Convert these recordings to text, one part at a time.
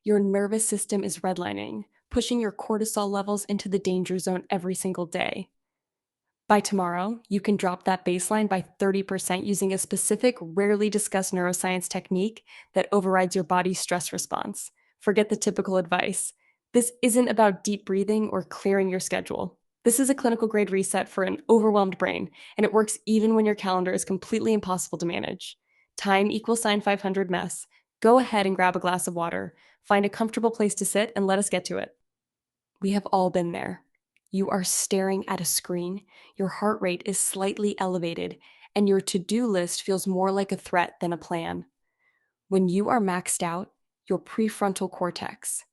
Your nervous system is redlining, pushing your cortisol levels into the danger zone every single day. By tomorrow, you can drop that baseline by 30% using a specific, rarely discussed neuroscience technique that overrides your body's stress response. Forget the typical advice. This isn't about deep breathing or clearing your schedule. This is a clinical grade reset for an overwhelmed brain, and it works even when your calendar is completely impossible to manage. Time equals sign 500 mess. Go ahead and grab a glass of water, find a comfortable place to sit, and let us get to it. We have all been there. You are staring at a screen, your heart rate is slightly elevated, and your to-do list feels more like a threat than a plan. When you are maxed out, your prefrontal cortex,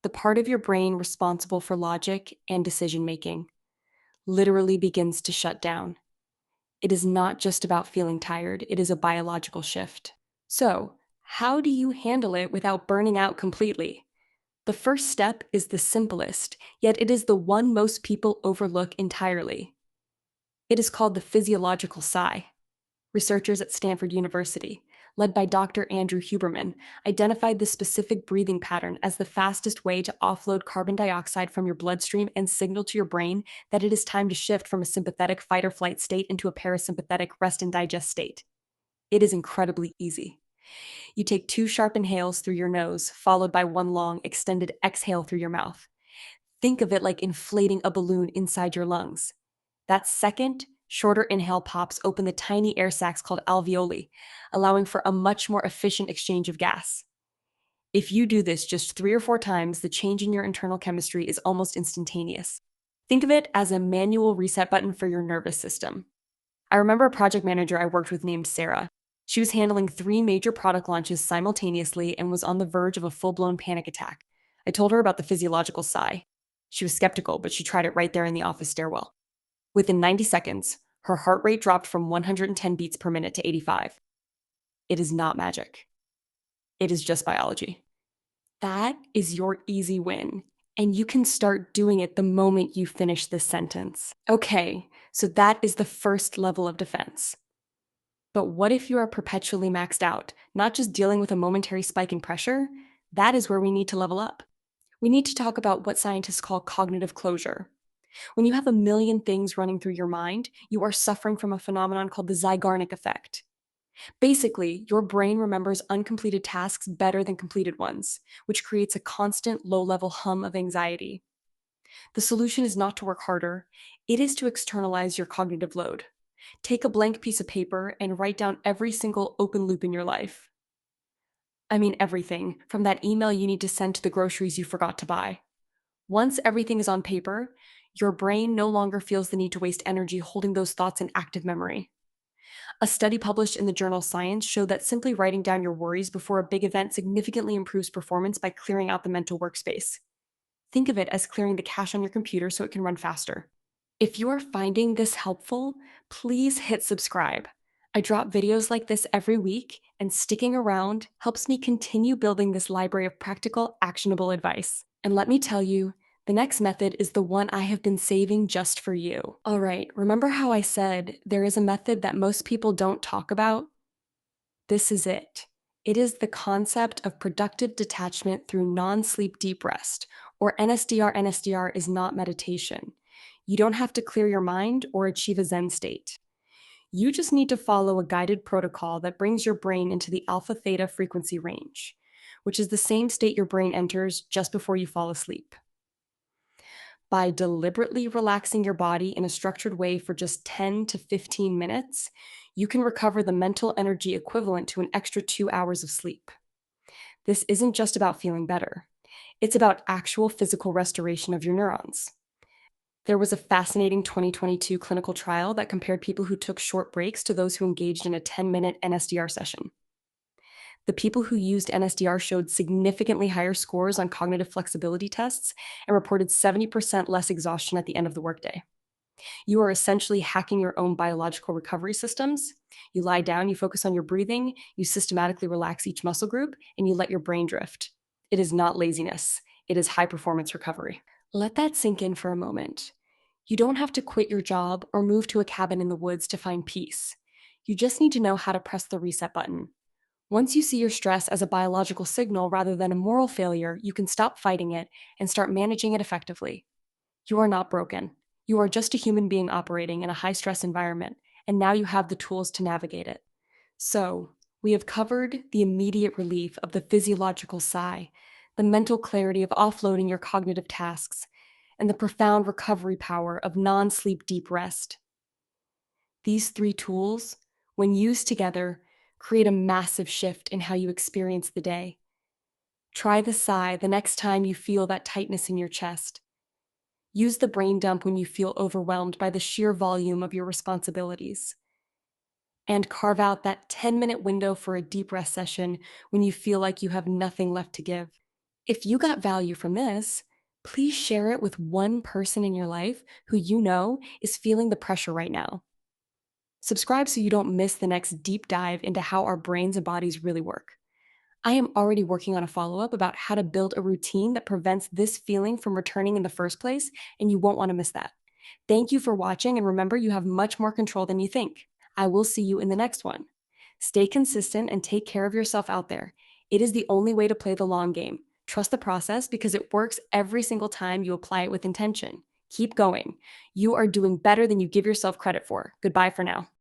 the part of your brain responsible for logic and decision making, literally begins to shut down. It is not just about feeling tired, it is a biological shift. So, how do you handle it without burning out completely? The first step is the simplest, yet it is the one most people overlook entirely. It is called the physiological sigh. Researchers at Stanford University, led by Dr. Andrew Huberman, identified this specific breathing pattern as the fastest way to offload carbon dioxide from your bloodstream and signal to your brain that it is time to shift from a sympathetic fight or flight state into a parasympathetic rest and digest state. It is incredibly easy. You take 2 sharp inhales through your nose, followed by 1 long, extended exhale through your mouth. Think of it like inflating a balloon inside your lungs. That second, shorter inhale pops open the tiny air sacs called alveoli, allowing for a much more efficient exchange of gas. If you do this just 3 or 4 times, the change in your internal chemistry is almost instantaneous. Think of it as a manual reset button for your nervous system. I remember a project manager I worked with named Sarah. She was handling 3 major product launches simultaneously and was on the verge of a full-blown panic attack. I told her about the physiological sigh. She was skeptical, but she tried it right there in the office stairwell. Within 90 seconds, her heart rate dropped from 110 beats per minute to 85. It is not magic. It is just biology. That is your easy win, and you can start doing it the moment you finish this sentence. Okay, so that is the first level of defense. But what if you are perpetually maxed out, not just dealing with a momentary spike in pressure? That is where we need to level up. We need to talk about what scientists call cognitive closure. When you have a million things running through your mind, you are suffering from a phenomenon called the Zeigarnik effect. Basically, your brain remembers uncompleted tasks better than completed ones, which creates a constant low-level hum of anxiety. The solution is not to work harder, it is to externalize your cognitive load. Take a blank piece of paper and write down every single open loop in your life. I mean everything, from that email you need to send to the groceries you forgot to buy. Once everything is on paper, your brain no longer feels the need to waste energy holding those thoughts in active memory. A study published in the journal Science showed that simply writing down your worries before a big event significantly improves performance by clearing out the mental workspace. Think of it as clearing the cache on your computer so it can run faster. If you are finding this helpful, please hit subscribe. I drop videos like this every week, and sticking around helps me continue building this library of practical, actionable advice. And let me tell you, the next method is the one I have been saving just for you. All right, remember how I said there is a method that most people don't talk about? This is it. It is the concept of productive detachment through non-sleep deep rest, or NSDR. NSDR is not meditation. You don't have to clear your mind or achieve a Zen state. You just need to follow a guided protocol that brings your brain into the alpha theta frequency range, which is the same state your brain enters just before you fall asleep. By deliberately relaxing your body in a structured way for just 10 to 15 minutes, you can recover the mental energy equivalent to an extra 2 hours of sleep. This isn't just about feeling better. It's about actual physical restoration of your neurons. There was a fascinating 2022 clinical trial that compared people who took short breaks to those who engaged in a 10-minute NSDR session. The people who used NSDR showed significantly higher scores on cognitive flexibility tests and reported 70% less exhaustion at the end of the workday. You are essentially hacking your own biological recovery systems. You lie down, you focus on your breathing, you systematically relax each muscle group, and you let your brain drift. It is not laziness. It is high-performance recovery. Let that sink in for a moment. You don't have to quit your job or move to a cabin in the woods to find peace. You just need to know how to press the reset button. Once you see your stress as a biological signal rather than a moral failure, you can stop fighting it and start managing it effectively. You are not broken. You are just a human being operating in a high stress environment, and now you have the tools to navigate it. So, we have covered the immediate relief of the physiological sigh, the mental clarity of offloading your cognitive tasks, and the profound recovery power of non sleep deep rest. These three tools, when used together, create a massive shift in how you experience the day. Try the sigh the next time you feel that tightness in your chest. Use the brain dump when you feel overwhelmed by the sheer volume of your responsibilities. And carve out that 10-minute window for a deep rest session when you feel like you have nothing left to give. If you got value from this, please share it with one person in your life who you know is feeling the pressure right now. Subscribe so you don't miss the next deep dive into how our brains and bodies really work. I am already working on a follow-up about how to build a routine that prevents this feeling from returning in the first place, and you won't want to miss that. Thank you for watching, and remember, you have much more control than you think. I will see you in the next one. Stay consistent and take care of yourself out there. It is the only way to play the long game. Trust the process because it works every single time you apply it with intention. Keep going. You are doing better than you give yourself credit for. Goodbye for now.